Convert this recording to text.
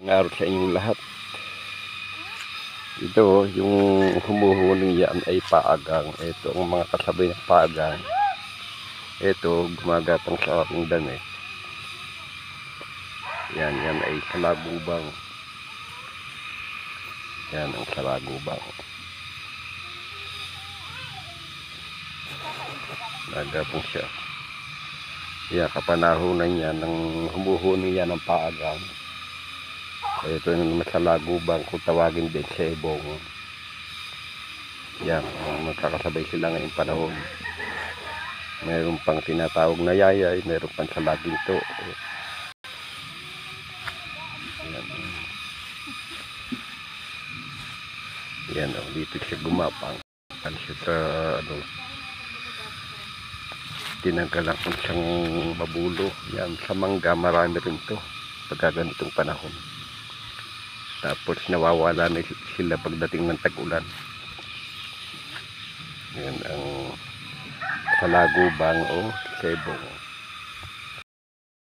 araw sa inyong lahat. Ito, yung humuhuling yan ay paagang. Ito ang mga kasabay ng paagang. Ito, gumagapang sa aking damit. Yan ay salagubang. Yan ang salagubang. Gagapang siya. Yan, kapanahonan niya ng humuhuling yan ng paagang. Ito yung masalagubang kung tawagin din sebong. Yan, magkakasabay sila ngayong panahon. Mayroon pang tinatawag na yayay, mayroon pang salaginto. Yan. Yan, dito siya gumapang. Ano siya sa, tinanggalan ko siyang mabulo. Yan, sa mangga marami rin to pagka ganitong panahon. Tapos nawawala na sila pagdating ng tag-ulan. Yan ang salagubang o sebong.